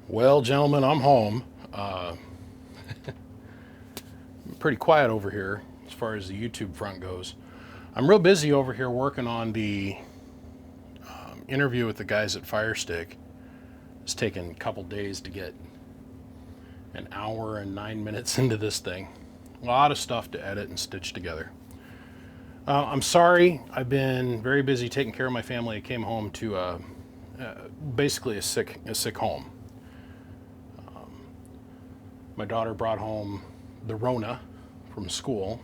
Well, gentlemen, I'm home. Pretty quiet over here as far as the YouTube front goes. I'm real busy over here working on the interview with the guys at Firestick. It's taken a couple days to get an hour and 9 minutes into this thing. A lot of stuff to edit and stitch together. I'm sorry, I've been very busy taking care of my family. I came home to basically a sick home. My daughter brought home the Rona from school,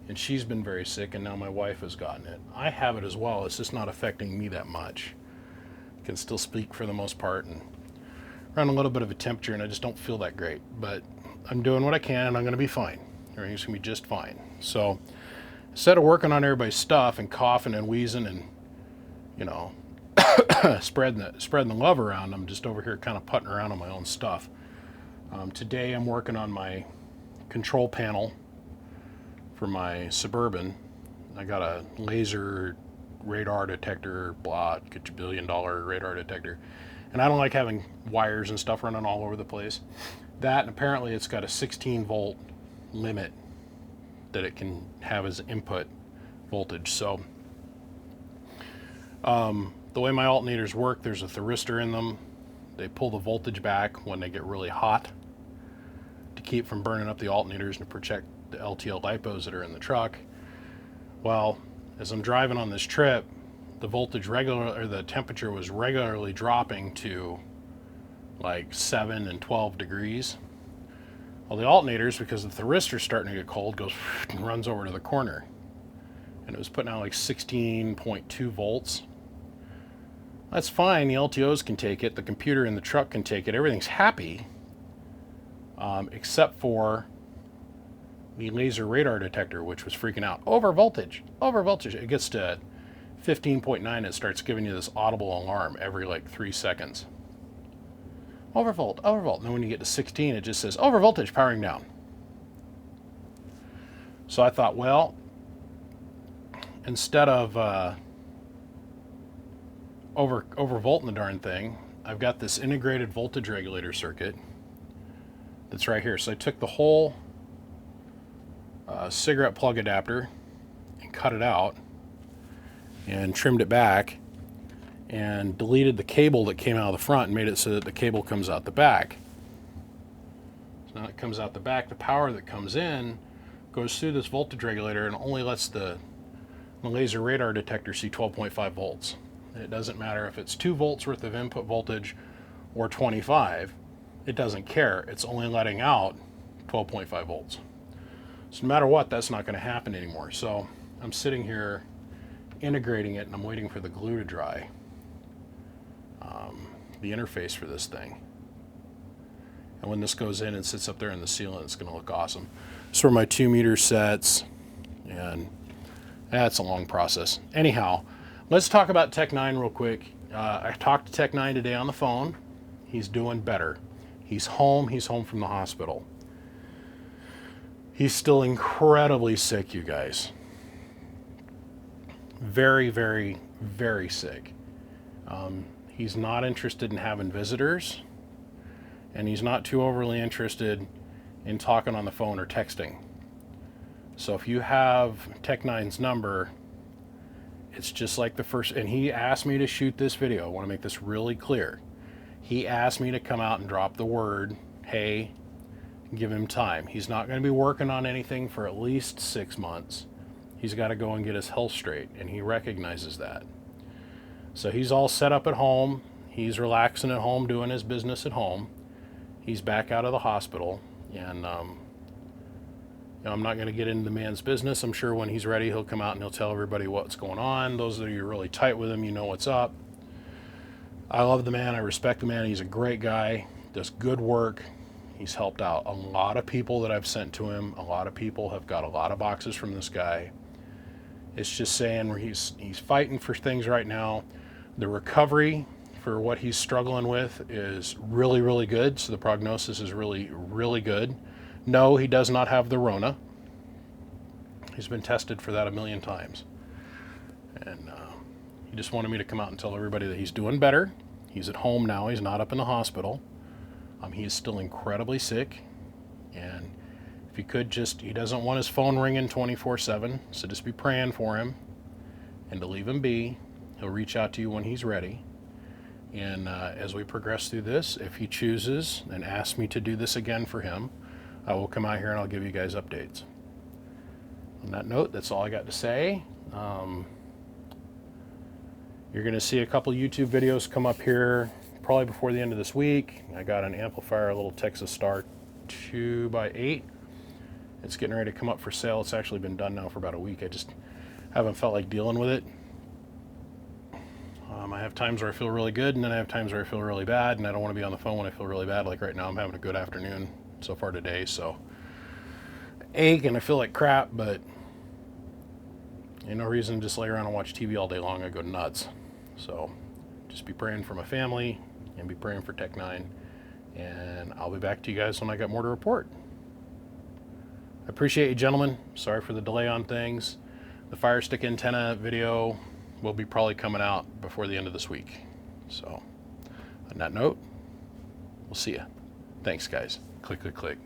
and she's been very sick, and now my wife has gotten it. I have it as well. It's just not affecting me that much. I can still speak for the most part, and around a little bit of a temperature, and I just don't feel that great. But I'm doing what I can, and I'm going to be fine. Everything's going to be just fine. So instead of working on everybody's stuff and coughing and wheezing and, you know, spreading the love around, I'm just over here kind of putting around on my own stuff. Today I'm working on my control panel for my Suburban. I got a laser radar detector, get your $1 billion radar detector. And I don't like having wires and stuff running all over the place. That, and apparently it's got a 16 volt limit that it can have as input voltage. So the way my alternators work, there's a thyristor in them. They pull the voltage back when they get really hot to keep from burning up the alternators and to protect the LTL lipos that are in the truck. Well, as I'm driving on this trip, the the temperature was regularly dropping to like 7 and 12 degrees. Well, the alternators, because the thyristor's starting to get cold, goes and runs over to the corner. And it was putting out like 16.2 volts. That's fine, the LTOs can take it, the computer in the truck can take it, everything's happy, except for the laser radar detector, which was freaking out. Over voltage. It gets to 15.9, it starts giving you this audible alarm every like 3 seconds. Overvolt. And then when you get to 16, it just says over voltage, powering down. So I thought, well, instead of overvolting the darn thing, I've got this integrated voltage regulator circuit that's right here. So I took the whole cigarette plug adapter and cut it out and trimmed it back and deleted the cable that came out of the front and made it so that the cable comes out the back. So now it comes out the back. The power that comes in goes through this voltage regulator and only lets the laser radar detector see 12.5 volts. It doesn't matter if it's 2 volts worth of input voltage or 25. It doesn't care. It's only letting out 12.5 volts. So no matter what, that's not going to happen anymore. So I'm sitting here integrating it, and I'm waiting for the glue to dry. The interface for this thing. And when this goes in and sits up there in the ceiling, it's going to look awesome. This where my 2 meter sets, and that's a long process. Anyhow, let's talk about TecNine real quick. I talked to TecNine today on the phone. He's doing better. He's home from the hospital. He's still incredibly sick, you guys. Very, very, very sick. He's not interested in having visitors, and he's not too overly interested in talking on the phone or texting. So if you have TecNine's number, it's just like the first, and he asked me to shoot this video. I want to make this really clear. He asked me to come out and drop the word, hey, give him time. He's not going to be working on anything for at least 6 months. He's got to go and get his health straight, and he recognizes that. So he's all set up at home. He's relaxing at home, doing his business at home. He's back out of the hospital, and I'm not going to get into the man's business. I'm sure when he's ready, he'll come out and he'll tell everybody what's going on. Those of you who are really tight with him, you know what's up. I love the man. I respect the man. He's a great guy. Does good work. He's helped out a lot of people that I've sent to him. A lot of people have got a lot of boxes from this guy. It's just saying he's fighting for things right now. The recovery for what he's struggling with is really, really good. So the prognosis is really, really good. No, he does not have the Rona. He's been tested for that 1,000,000 times. And he just wanted me to come out and tell everybody that he's doing better. He's at home now. He's not up in the hospital. He is still incredibly sick, and if you could he doesn't want his phone ringing 24/7, so just be praying for him and to leave him be. He'll reach out to you when he's ready. And as we progress through this, if he chooses and asks me to do this again for him, I will come out here and I'll give you guys updates. On that note, that's all I got to say. You're going to see a couple YouTube videos come up here probably before the end of this week. I got an amplifier, a little Texas Star 2x8. It's getting ready to come up for sale. It's actually been done now for about a week. I just haven't felt like dealing with it. I have times where I feel really good, and then I have times where I feel really bad, and I don't want to be on the phone when I feel really bad. Like right now, I'm having a good afternoon so far today, so I ache and I feel like crap, but ain't no reason to just lay around and watch TV all day long. I go nuts. So just be praying for my family and be praying for TecNine, and I'll be back to you guys when I got more to report. I appreciate you, gentlemen. Sorry for the delay on things. The Fire Stick antenna video will be probably coming out before the end of this week. So on that note, we'll see ya. Thanks, guys. Click, click, click.